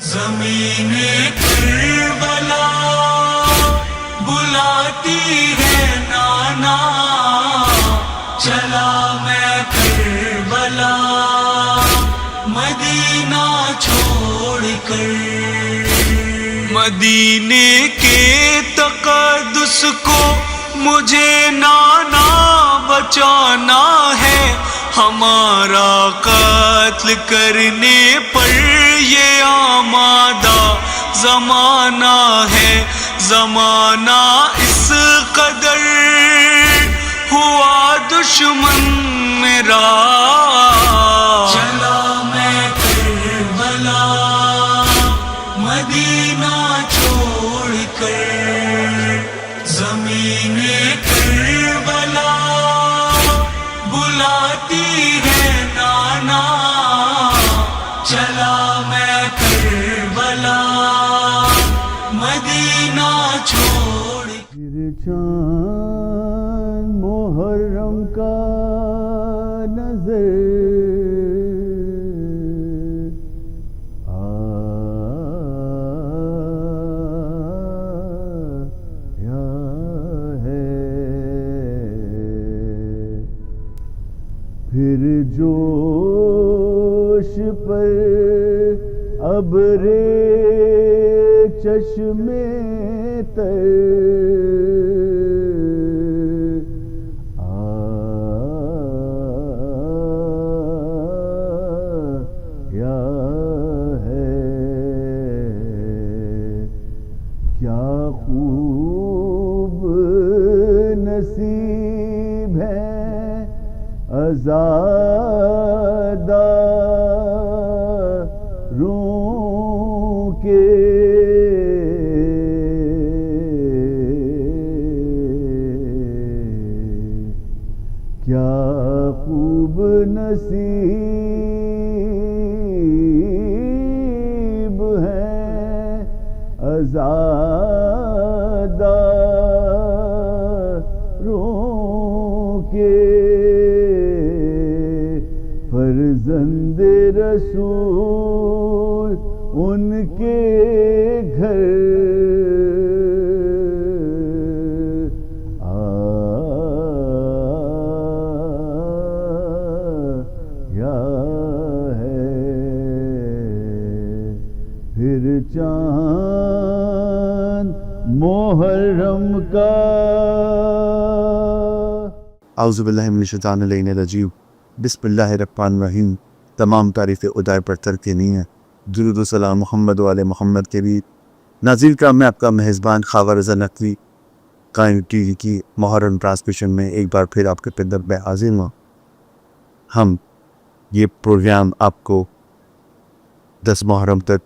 زمین کربلا بلاتی ہے نانا، چلا میں کربلا مدینہ چھوڑ کر۔ مدینے کے تقدس کو مجھے نانا بچانا ہے، ہمارا قتل کرنے پر یہ آمادہ زمانہ ہے۔ زمانہ اس قدر ہوا دشمن میرا، چلا میں کربلا مدینہ چھوڑ کر۔ زمین کربلا بلاتی ہے نانا، چلا میں کربلا مدینہ چھوڑ۔ پھر چاند محرم کا نظر پھر جوش پر ابر چشمے تر آیا ہے۔ کیا خوب نصیب ہے عزاداروں کے، کیا خوب نصیب ہے عزاداروں کے، فرزند رسول ان کے گھر آیا ہے۔ پھر چاند محرم کا۔ اعوذ باللہ من الشیطان الرجیم، بسم اللہ الرحمن الرحیم۔ تمام تعریف خدا پر ترک نہیں ہے، درود و سلام محمد و آل محمد کے بھی۔ ناظرین کا میں آپ کا میزبان خاور رضا نقوی قائم ٹی وی کی محرم ٹرانسمیشن میں ایک بار پھر آپ کے خدمت میں حاضر ہوں۔ ہم یہ پروگرام آپ کو 10 محرم تک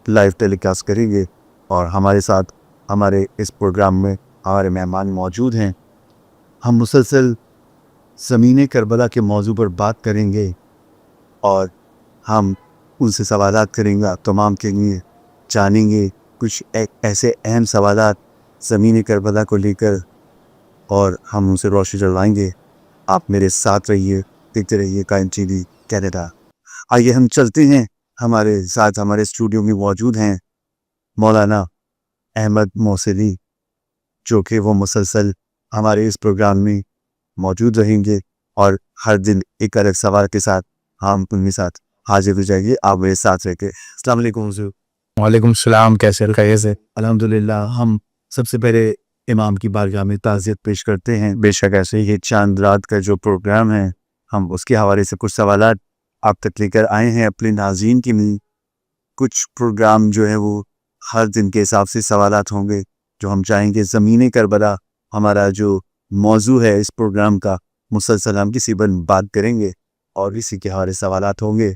لائیو ٹیلی کاسٹ کریں گے، اور ہمارے ساتھ ہمارے اس پروگرام میں ہمارے مہمان موجود ہیں۔ ہم مسلسل زمین کربلا کے موضوع پر بات کریں گے، اور ہم ان سے سوالات کریں گے، تمام کے لیے جانیں گے کچھ ایسے اہم سوالات زمین کربلا کو لے کر، اور ہم ان سے روشنی ڈلوائیں گے۔ آپ میرے ساتھ رہیے، دیکھتے رہیے قائم ٹی وی کینیڈا۔ آئیے ہم چلتے ہیں، ہمارے ساتھ ہمارے اسٹوڈیو میں موجود ہیں مولانا احمد موصلی، جو کہ وہ مسلسل ہمارے اس پروگرام میں موجود رہیں گے، اور ہر دن ایک الگ سوال کے ساتھ ہم ان کے ساتھ حاضر ہو جائیں گے۔ آپ میرے ساتھ رہ کے۔ السلام علیکم حضور۔ وعلیکم السلام، کیسے خیریت سے؟ الحمدللہ۔ ہم سب سے پہلے امام کی بارگاہ میں تعزیت پیش کرتے ہیں، بے شک ایسے یہ چاند رات کا جو پروگرام ہے، ہم اس کے حوالے سے کچھ سوالات آپ تک لے کر آئے ہیں اپنے ناظرین کے لیے۔ کچھ پروگرام جو ہے وہ ہر دن کے حساب سے سوالات ہوں گے جو ہم چاہیں گے۔ زمین کربلا ہمارا جو موضوع ہے اس پروگرام کا، مسلسل ہم کسی پر بات کریں گے اور اسی کے حوالے سوالات ہوں گے۔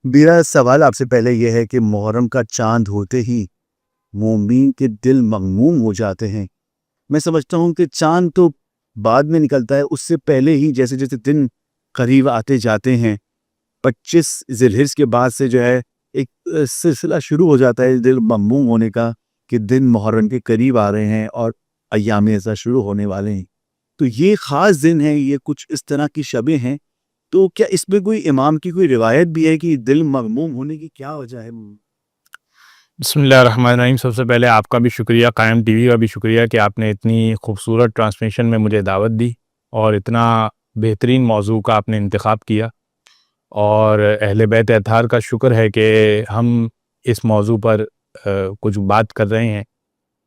میرا سوال آپ سے پہلے یہ ہے کہ محرم کا چاند ہوتے ہی مومین کے دل مغموم ہو جاتے ہیں۔ میں سمجھتا ہوں کہ چاند تو بعد میں نکلتا ہے، اس سے پہلے ہی جیسے جیسے دن قریب آتے جاتے ہیں، 25 ذی الحجہ کے بعد سے جو ہے ایک سلسلہ شروع ہو جاتا ہے دل مغموم ہونے کا، کہ دن محرم کے قریب آ رہے ہیں اور ایام ایسا شروع ہونے والے ہیں۔ تو یہ خاص دن ہے، یہ کچھ اس طرح کی شبیں ہیں تو کیا اس میں کوئی امام کی کوئی روایت بھی ہے کہ دل مغموم ہونے کی کیا وجہ ہے؟ بسم اللہ الرحمن الرحیم. سب سے پہلے آپ کا بھی شکریہ, قائم ٹی وی کا بھی شکریہ کہ آپ نے اتنی خوبصورت ٹرانسمیشن میں مجھے دعوت دی اور اتنا بہترین موضوع کا آپ نے انتخاب کیا. اور اہل بیت اطہار کا شکر ہے کہ ہم اس موضوع پر کچھ بات کر رہے ہیں.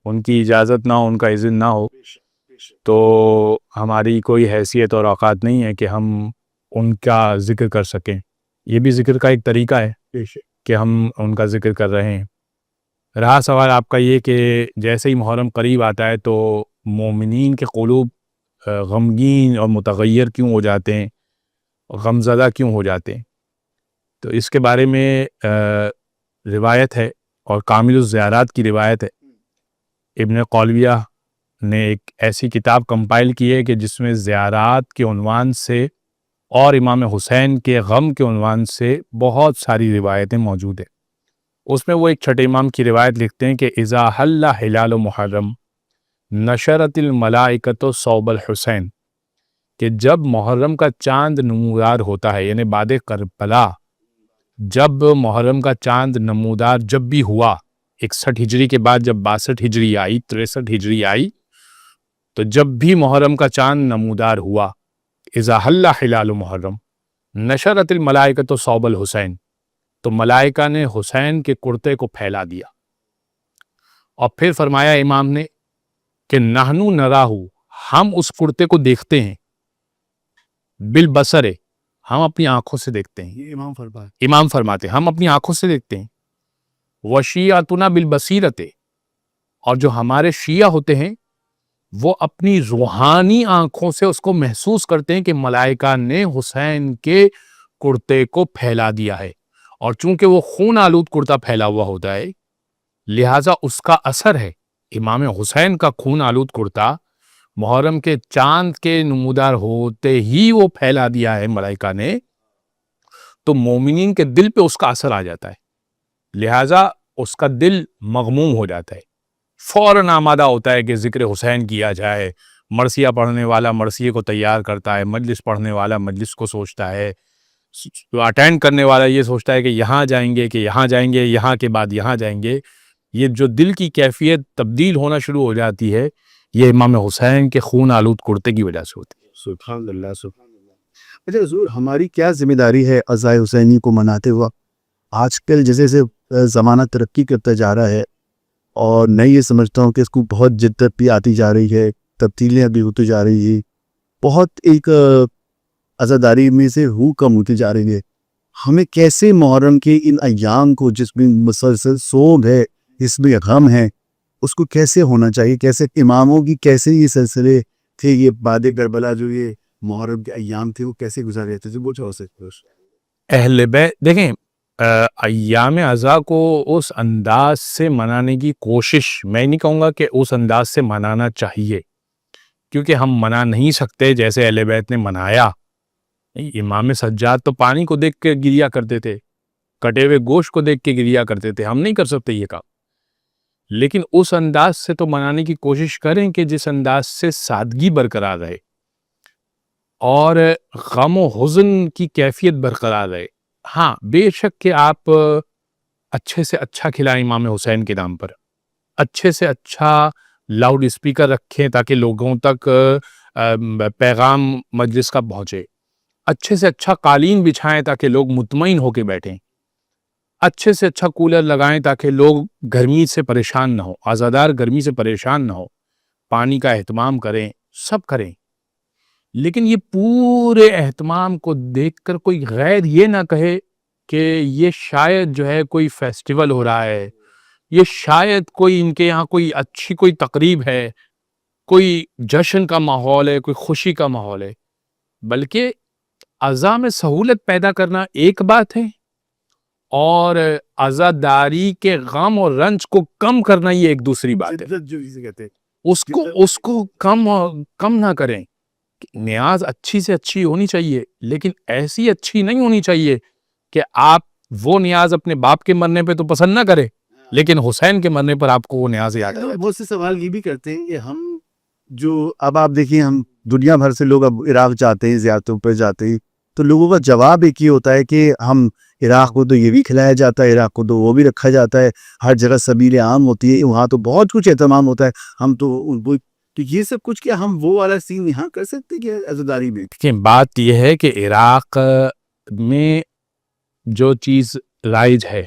ان کی اجازت نہ ہو, ان کا اذن نہ ہو تو ہماری کوئی حیثیت اور اوقات نہیں ہے کہ ہم ان کا ذکر کر سکیں. یہ بھی ذکر کا ایک طریقہ ہے کہ ہم ان کا ذکر کر رہے ہیں. رہا سوال آپ کا یہ کہ جیسے ہی محرم قریب آتا ہے تو مومنین کے قلوب غمگین اور متغیر کیوں ہو جاتے ہیں, غمزدہ کیوں ہو جاتے ہیں, تو اس کے بارے میں روایت ہے اور کامل الزیارات کی روایت ہے. ابن قولویہ نے ایک ایسی کتاب کمپائل کی ہے کہ جس میں زیارات کے عنوان سے اور امام حسین کے غم کے عنوان سے بہت ساری روایتیں موجود ہیں. اس میں وہ ایک چھٹے امام کی روایت لکھتے ہیں کہ اذا حل ہلال محرم نشرت الملائکۃ صوب الحسین, کہ جب محرم کا چاند نمودار ہوتا ہے, یعنی بعد کربلا جب محرم کا چاند نمودار جب بھی ہوا 61 ہجری کے بعد, جب 62 ہجری آئی, 63 ہجری آئی, تو جب بھی محرم کا چاند نمودار ہوا اذا حل ہلال محرم نشرت الملائکۃ صوب الحسین, تو ملائکہ نے حسین کے کرتے کو پھیلا دیا. اور پھر فرمایا امام نے کہ نحنو نراہو, ہم اس کرتے کو دیکھتے ہیں, بالبصر, ہم اپنی آنکھوں سے دیکھتے ہیں. یہ امام فرماتے ہیں ہم اپنی آنکھوں سے دیکھتے ہیں. وشیعتنا بالبصیرت, اور جو ہمارے شیعہ ہوتے ہیں وہ اپنی روحانی آنکھوں سے اس کو محسوس کرتے ہیں کہ ملائکہ نے حسین کے کرتے کو پھیلا دیا ہے. اور چونکہ وہ خون آلود کرتا پھیلا ہوا ہوتا ہے لہٰذا اس کا اثر ہے. امام حسین کا خون آلود کرتا محرم کے چاند کے نمودار ہوتے ہی وہ پھیلا دیا ہے ملائکہ نے, تو مومنین کے دل پہ اس کا اثر آ جاتا ہے, لہٰذا اس کا دل مغموم ہو جاتا ہے, فوراً آمادہ ہوتا ہے کہ ذکر حسین کیا جائے. مرثیہ پڑھنے والا مرثیے کو تیار کرتا ہے, مجلس پڑھنے والا مجلس کو سوچتا ہے, اٹینڈ کرنے والا یہ سوچتا ہے کہ یہاں جائیں گے کہ یہاں جائیں گے, یہاں کے بعد یہاں جائیں گے. یہ جو دل کی کیفیت تبدیل ہونا شروع ہو جاتی ہے یہ امام حسین کے خون آلود کرتے کی وجہ سے ہوتی ہے. سبحان اللہ, سبحان اللہ. اچھا حضور, ہماری کیا ذمہ داری ہے عزائے حسینی کو مناتے ہوا؟ آج کل جیسے زمانہ ترقی کرتا جا رہا ہے اور میں یہ سمجھتا ہوں کہ اس کو بہت جدت بھی آتی جا رہی ہے, تبدیلیاں بھی ہوتی جا رہی ہیں, بہت ایک عزاداری میں سے ہو کم ہوتی جا رہی ہے. ہمیں کیسے محرم کے ان ایام کو جس میں مسلسل سوگ ہے, اس میں غم ہے, اس کو کیسے ہونا چاہیے؟ کیسے اماموں کی کیسے یہ سلسلے تھے, یہ بعد کربلا جو یہ محرم کے ایام تھے وہ کیسے گزارے تھے؟ وہ جو اہل بیت دیکھیں ایام عزا کو اس انداز سے منانے کی کوشش, میں نہیں کہوں گا کہ اس انداز سے منانا چاہیے کیونکہ ہم منا نہیں سکتے جیسے اہل بیت نے منایا. امام سجاد تو پانی کو دیکھ کے گریا کرتے تھے, کٹے ہوئے گوشت کو دیکھ کے گریا کرتے تھے, ہم نہیں کر سکتے یہ کام. لیکن اس انداز سے تو منانے کی کوشش کریں کہ جس انداز سے سادگی برقرار رہے اور غم و حزن کی کیفیت برقرار رہے. ہاں بے شک کہ آپ اچھے سے اچھا کھلائیں امام حسین کے نام پر, اچھے سے اچھا لاؤڈ اسپیکر رکھیں تاکہ لوگوں تک پیغام مجلس کا پہنچے, اچھے سے اچھا قالین بچھائیں تاکہ لوگ مطمئن ہو کے بیٹھیں, اچھے سے اچھا کولر لگائیں تاکہ لوگ گرمی سے پریشان نہ ہو, عزادار گرمی سے پریشان نہ ہو, پانی کا اہتمام کریں, سب کریں. لیکن یہ پورے اہتمام کو دیکھ کر کوئی غیر یہ نہ کہے کہ یہ شاید جو ہے کوئی فیسٹیول ہو رہا ہے, یہ شاید کوئی ان کے یہاں کوئی اچھی کوئی تقریب ہے, کوئی جشن کا ماحول ہے, کوئی خوشی کا ماحول ہے. بلکہ عزا میں سہولت پیدا کرنا ایک بات ہے اور عزاداری کے غم اور رنج کو کم کرنا یہ ایک دوسری بات ہے. اس کو کم نہ کریں. نیاز اچھی سے اچھی ہونی چاہیے لیکن ایسی اچھی نہیں ہونی چاہیے کہ آپ وہ نیاز اپنے باپ کے مرنے پہ تو پسند نہ کریں لیکن حسین کے مرنے پر آپ کو وہ نیاز یاد ہے. بہت سے سوال یہ بھی کرتے ہیں کہ ہم جو اب آپ دیکھیں ہم دنیا بھر سے لوگ اب عراق جاتے ہیں, زیارتوں پہ جاتے ہیں, تو لوگوں کا جواب ایک ہی ہوتا ہے کہ ہم عراق کو تو یہ بھی کھلایا جاتا ہے، عراق کو تو وہ بھی رکھا جاتا ہے، ہر جگہ سبیل عام ہوتی ہے، وہاں تو بہت کچھ اہتمام ہوتا ہے، ہم تو تو یہ سب کچھ کیا ہم وہ والا سین یہاں کر سکتے ہیں کہ عزاداری میں؟ دیکھیں بات یہ ہے کہ عراق میں جو چیز رائج ہے،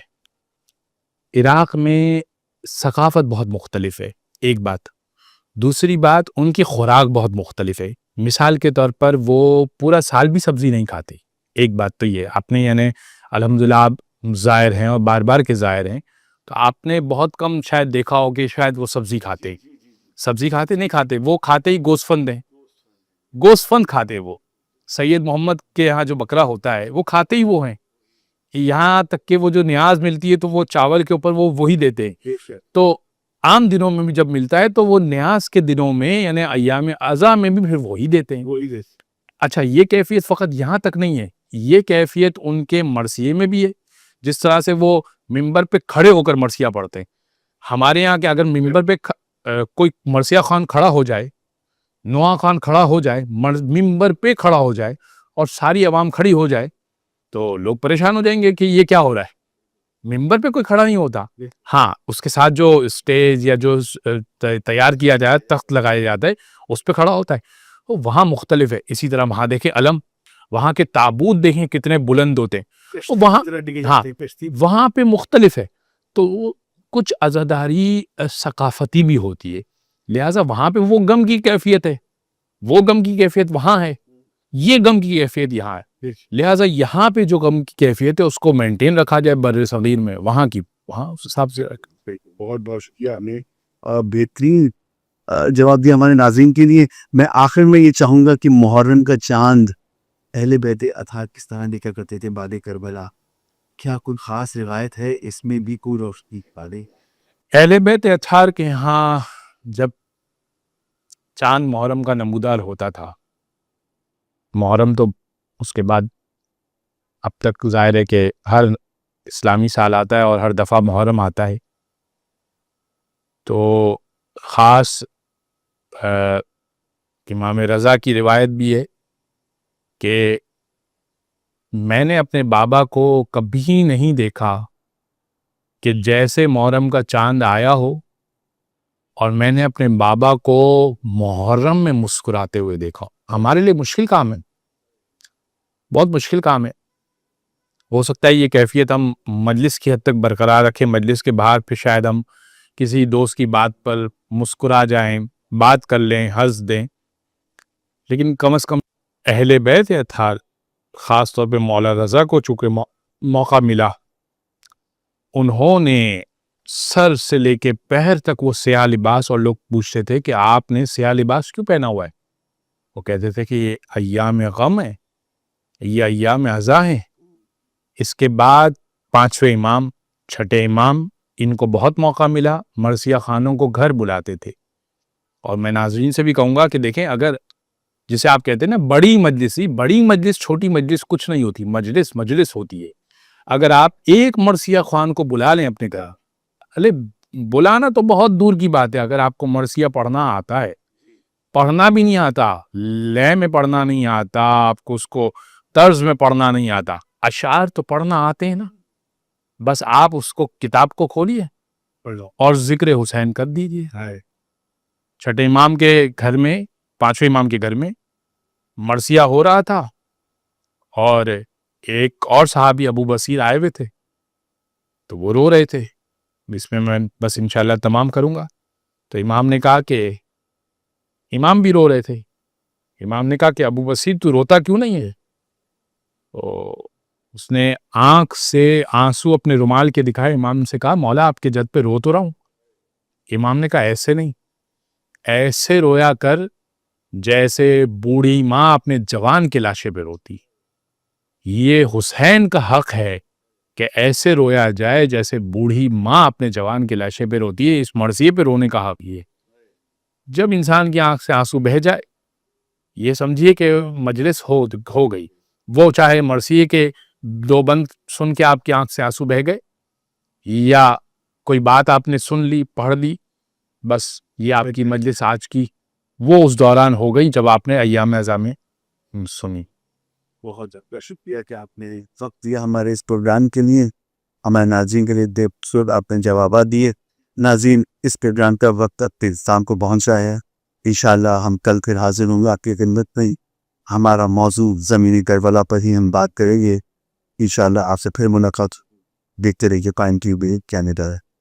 عراق میں ثقافت بہت مختلف ہے، ایک بات. دوسری بات ان کی خوراک بہت مختلف ہے. مثال کے طور پر وہ پورا سال بھی سبزی نہیں کھاتے. ایک بات تو یہ آپ نے یعنی الحمدللہ آپ زائر ہیں اور بار بار کے زائر ہیں، تو آپ نے بہت کم شاید دیکھا ہو کہ شاید وہ سبزی کھاتے نہیں کھاتے. وہ کھاتے ہی گوشت فند ہیں، گوشت فند کھاتے. وہ سید محمد کے یہاں جو بکرا ہوتا ہے وہ کھاتے ہی وہ ہیں. یہاں تک کہ وہ جو نیاز ملتی ہے تو وہ چاول کے اوپر وہ وہی دیتے ہیں. تو عام دنوں میں بھی جب ملتا ہے تو وہ نیاز کے دنوں میں یعنی ایام عزا میں بھی پھر وہی دیتے ہیں. اچھا یہ کیفیت فقط یہاں تک نہیں ہے، یہ کیفیت ان کے مرثیے میں بھی ہے. جس طرح سے وہ ممبر پہ کھڑے ہو کر مرثیہ پڑھتے ہیں. ہمارے یہاں کہ اگر ممبر پہ کوئی مرثیہ خوان کھڑا ہو جائے، نواں خوان کھڑا ہو جائے، ممبر پہ کھڑا ہو جائے اور ساری عوام کھڑی ہو جائے تو لوگ پریشان ہو جائیں گے کہ یہ کیا ہو رہا ہے. ممبر پہ کوئی کھڑا نہیں ہوتا. ہاں اس کے ساتھ جو اسٹیج یا جو تیار کیا جائے، تخت لگایا جاتا ہے، اس پہ کھڑا ہوتا ہے. تو وہاں مختلف ہے. اسی طرح وہاں دیکھیں علم، وہاں کے تابوت دیکھیں کتنے بلند ہوتے ہیں. وہاں پہ مختلف ہے. تو کچھ عزاداری ثقافتی بھی ہوتی ہے، لہٰذا وہاں پہ وہ غم کی کیفیت ہے، وہ غم کی کیفیت وہاں ہے، یہ غم کی کیفیت یہاں ہے. لہٰذا یہاں پہ جو غم کی کیفیت ہے اس کو مینٹین رکھا جائے بر صغیر میں، وہاں اس حساب سے. بہت بہت شکریہ، آپ نے بہترین جواب دیا ہمارے ناظرین کے لیے. میں آخر میں یہ چاہوں گا کہ محرم کا چاند اہل بیت اطہار کس طرح دیکھا کرتے تھے بعد کربلا؟ کیا کوئی خاص روایت ہے اس میں بھی کوئی روشنی ڈالے؟ اہل بیت اطہار کے ہاں جب چاند محرم کا نمودار ہوتا تھا، محرم تو اس کے بعد اب تک ظاہر ہے کہ ہر اسلامی سال آتا ہے اور ہر دفعہ محرم آتا ہے. تو خاص امام رضا کی روایت بھی ہے کہ میں نے اپنے بابا کو کبھی نہیں دیکھا کہ جیسے محرم کا چاند آیا ہو اور میں نے اپنے بابا کو محرم میں مسکراتے ہوئے دیکھا. ہمارے لیے مشکل کام ہے، بہت مشکل کام ہے. ہو سکتا ہے یہ کیفیت ہم مجلس کی حد تک برقرار رکھیں، مجلس کے باہر پھر شاید ہم کسی دوست کی بات پر مسکرا جائیں، بات کر لیں، ہنس دیں. لیکن کم از کم اہل بیت اطہار خاص طور پہ مولا رضا کو چونکہ موقع ملا، انہوں نے سر سے لے کے پیر تک وہ سیاہ لباس، اور لوگ پوچھتے تھے کہ آپ نے سیاہ لباس کیوں پہنا ہوا ہے؟ وہ کہتے تھے کہ یہ ایام غم ہے، یہ ایام عزا ہیں. اس کے بعد پانچویں امام، چھٹے امام، ان کو بہت موقع ملا، مرثیہ خانوں کو گھر بلاتے تھے. اور میں ناظرین سے بھی کہوں گا کہ دیکھیں، اگر جسے آپ کہتے ہیں نا بڑی مجلس چھوٹی مجلس کچھ نہیں ہوتی، مجلس ہوتی ہے. اگر آپ ایک مرثیہ خوان کو بلا لیں اپنے گھر، بلانا تو بہت دور کی بات ہے، اگر آپ کو مرثیہ پڑھنا آتا ہے، پڑھنا بھی نہیں آتا، لے میں پڑھنا نہیں آتا، آپ کو اس کو طرز میں پڑھنا نہیں آتا، اشعار تو پڑھنا آتے ہیں نا، بس آپ اس کو کتاب کو کھولیے اور ذکر حسین کر دیجئے. چھٹے امام کے گھر میں، پانچویں امام کے گھر میں مرثیہ ہو رہا تھا اور ایک اور صحابی ابو بصیر آئے ہوئے تھے تو وہ رو رہے تھے. اس میں بس انشاءاللہ تمام کروں گا. تو امام نے کہا کہ امام بھی رو رہے تھے. امام نے کہا کہ ابو بصیر تو روتا کیوں نہیں ہے؟ تو اس نے آنکھ سے آنسو اپنے رومال کے دکھائے. امام سے کہا مولا آپ کے جد پہ رو تو رہا ہوں. امام نے کہا ایسے نہیں، ایسے رویا کر جیسے بوڑھی ماں اپنے جوان کے لاشے پہ روتی. یہ حسین کا حق ہے کہ ایسے رویا جائے جیسے بوڑھی ماں اپنے جوان کے لاشے پہ روتی ہے. اس مرثیے پہ رونے کا حق یہ. جب انسان کی آنکھ سے آنسو بہہ جائے، یہ سمجھیے کہ مجلس ہو گئی. وہ چاہے مرثیے کے دو بند سن کے آپ کی آنکھ سے آنسو بہہ گئے، یا کوئی بات آپ نے سن لی، پڑھ لی، بس یہ آپ کی مجلس آج کی وہ اس دوران ہو گئی جب آپ نے ایام اعظام میں سنی. بہت زیادہ شکریہ کہ آپ نے وقت دیا ہمارے اس پروگرام کے لیے، ہمارے ناظرین کے لیے بے خوبصورت آپ نے جوابات دیے۔ ناظرین، اس پروگرام کا وقت اپنے اختتام کو پہنچا ہے۔ انشاءاللہ ہم کل پھر حاضر ہوں گے آپ کی خدمت میں۔ ہمارا موضوع زمینی کربلا پر ہی ہم بات کریں گے۔ انشاءاللہ آپ سے پھر ملاقات۔ دیکھتے رہیے قائم ٹی وی کینیڈا ہے۔